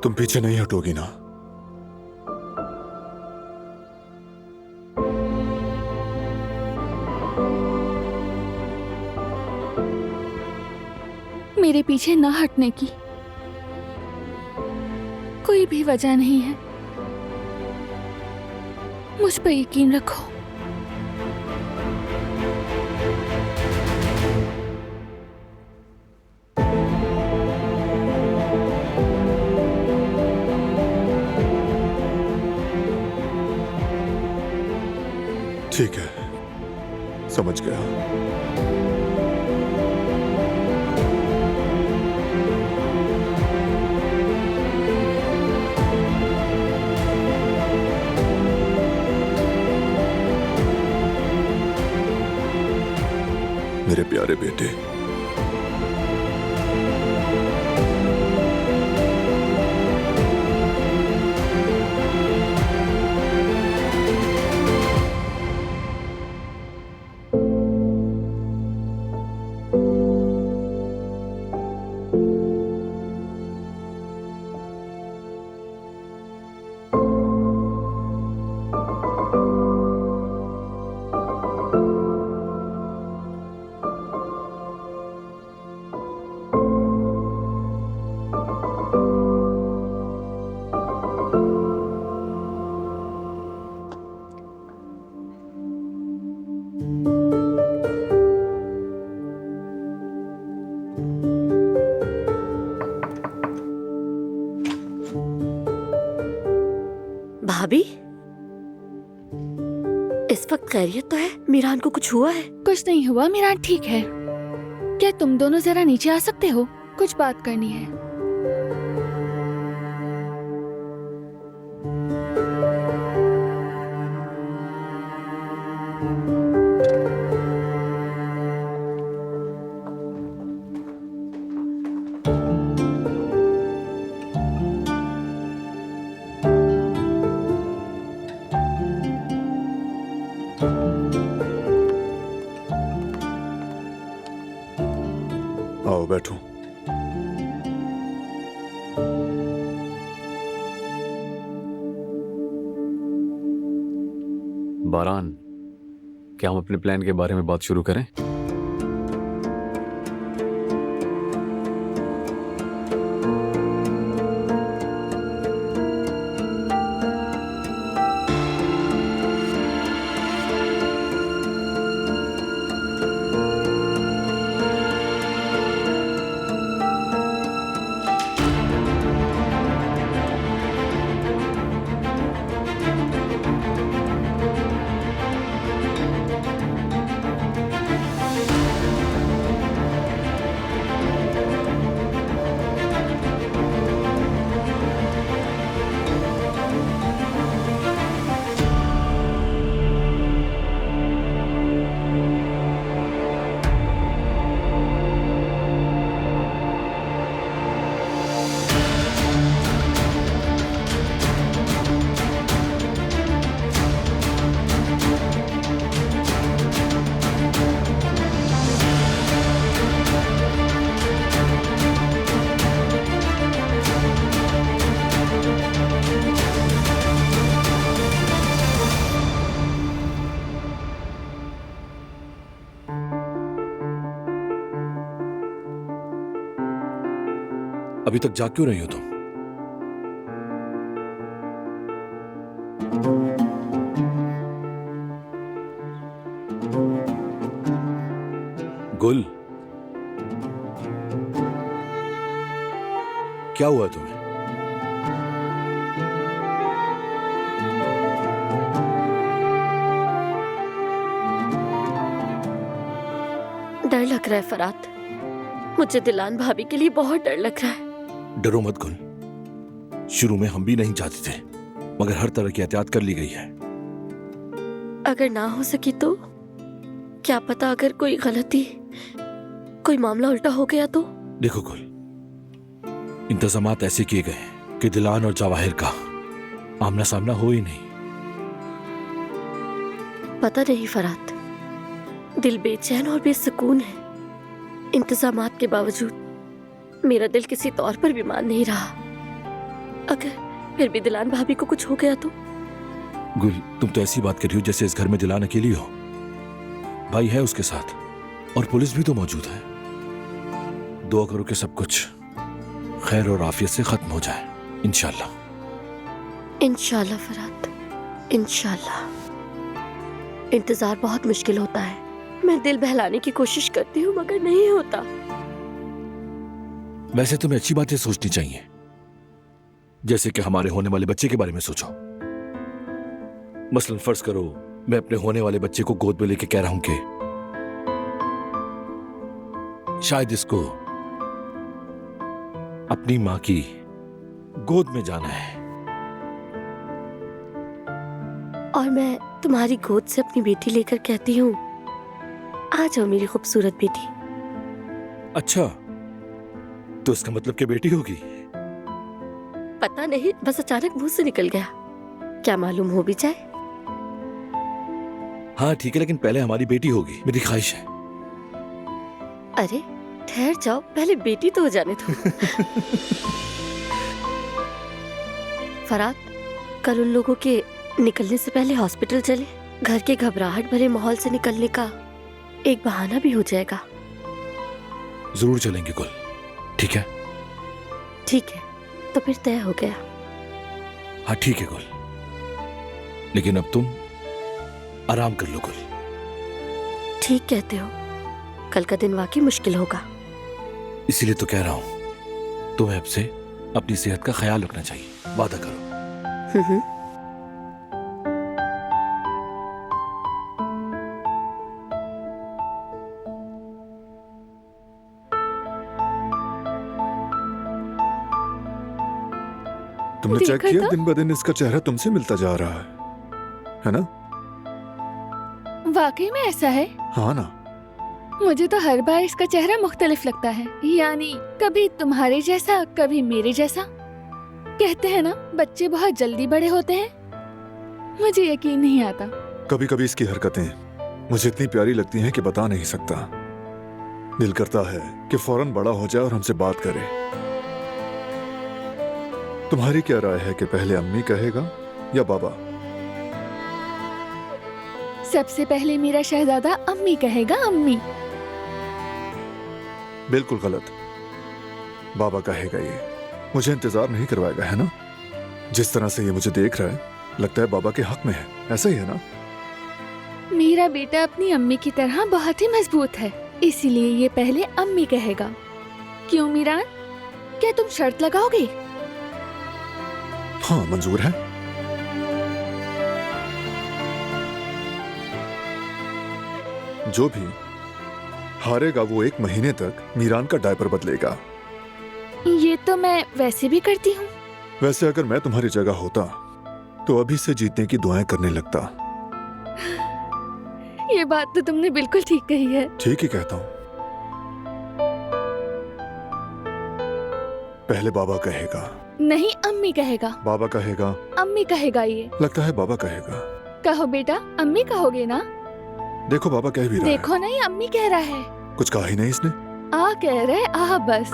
तुम पीछे नहीं हटोगी ना? मेरे पीछे न हटने की कोई भी वजह नहीं है। मुझ पर यकीन रखो। ठीक है, समझ गया। मेरे प्यारे बेटे, भाभी, इस वक्त खैरियत तो है? मीरान को कुछ हुआ है? कुछ नहीं हुआ, मीरान ठीक है। क्या तुम दोनों जरा नीचे आ सकते हो? कुछ बात करनी है। आओ बैठो। बारान, क्या हम अपने प्लान के बारे में बात शुरू करें? अभी तक जाग क्यों रही हो तुम? गुल, क्या हुआ तुम्हें? डर लग रहा है फरात। मुझे दिलान भाभी के लिए बहुत डर लग रहा है। डरो मत गुल, शुरू में हम भी नहीं चाहते थे, मगर हर तरह की एहतियात कर ली गई है। अगर ना हो सकी तो? क्या पता अगर कोई गलती, कोई मामला उल्टा हो गया तो? देखो गुल, इंतजामात ऐसे किए गए हैं कि दिलान और जवाहिर का आमना सामना हो ही नहीं। पता नहीं फरात, दिल बेचैन और बेसुकून है। इंतजामात के बावजूद मेरा दिल किसी तौर पर भी मान नहीं रहा। अगर फिर भी दिलान भाभी को कुछ हो गया तो? गुल, तुम तो ऐसी बात कर रही हो जैसे इस घर में दिलान अकेली हो। भाई है उसके साथ और पुलिस भी तो मौजूद है। दुआ करो कि सब कुछ खैर और आफियत से खत्म हो जाए, इंशाल्लाह। इंशाल्लाह फरात, इंशाल्लाह। इंतजार बहुत मुश्किल होता है। मैं दिल बहलाने की कोशिश करती हूँ मगर नहीं होता। वैसे तुम्हें अच्छी बातें सोचनी चाहिए, जैसे कि हमारे होने वाले बच्चे के बारे में सोचो। मसलन फर्ज करो मैं अपने होने वाले बच्चे को गोद में लेके कह रहा हूं कि शायद इसको अपनी मां की गोद में जाना है, और मैं तुम्हारी गोद से अपनी बेटी लेकर कहती हूँ, आ जाओ मेरी खूबसूरत बेटी। अच्छा तो इसका मतलब कि बेटी होगी? पता नहीं, बस अचानक मुंह से निकल गया। क्या मालूम हो भी जाए। हाँ ठीक है, लेकिन पहले हमारी बेटी होगी, मेरी ख्वाहिश है। अरे ठहर जाओ, पहले बेटी तो हो जाने दो। फरात, कल उन लोगों के निकलने से पहले हॉस्पिटल चले। घर के घबराहट भरे माहौल से निकलने का एक बहाना भी हो जाएगा। जरूर चलेंगे गुल, ठीक है? ठीक है, तो फिर तय हो गया। हाँ ठीक है गुल, लेकिन अब तुम आराम कर लो गुल। ठीक कहते हो, कल का दिन वाकई मुश्किल होगा। इसीलिए तो कह रहा हूं, तुम्हें अब से अपनी सेहत का ख्याल रखना चाहिए, वादा करो। तुमने चेक देखा किया? था? दिन ब दिन इसका चेहरा तुमसे मिलता जा रहा है ना? वाकई में ऐसा है? हाँ ना। मुझे तो हर बार इसका चेहरा मुख्तलिफ लगता है, यानी कभी तुम्हारे जैसा, कभी मेरे जैसा। कहते हैं ना, बच्चे बहुत जल्दी बड़े होते हैं। मुझे यकीन नहीं आता। कभी कभी इसकी हरकतें मुझे इतनी प्यारी लगती हैं कि बता नहीं सकता। दिल करता है कि फौरन बड़ा हो जाए और हमसे बात करे। तुम्हारी क्या राय है कि पहले अम्मी कहेगा या बाबा? सबसे पहले मेरा शहजादा अम्मी कहेगा, अम्मी। बिल्कुल गलत। बाबा कहेगा ये। मुझे इंतजार नहीं करवाएगा, है ना? जिस तरह से ये मुझे देख रहा है, लगता है बाबा के हक में है। ऐसा ही है ना? मेरा बेटा अपनी अम्मी की तरह बहुत ही मजबूत है, इसीलिए ये पहले अम्मी कहेगा। क्यों मीरान, क्या तुम शर्त लगाओगे? हाँ, मंजूर है। जो भी हारेगा वो 1 महीने तक मीरान का डायपर बदलेगा। ये तो मैं वैसे भी करती हूँ। वैसे अगर मैं तुम्हारी जगह होता तो अभी से जीतने की दुआएं करने लगता। ये बात तो तुमने बिल्कुल ठीक कही है। ठीक ही कहता हूँ। पहले बाबा कहेगा। नहीं, अम्मी कहेगा। बाबा कहेगा। अम्मी कहेगा। ये लगता है बाबा कहेगा। कहो बेटा, अम्मी कहोगे ना? देखो बाबा कह भी रहा है। देखो नहीं, अम्मी कह रहा है। कुछ कहा ही नहीं इसने। आ कह रहे, आ बस।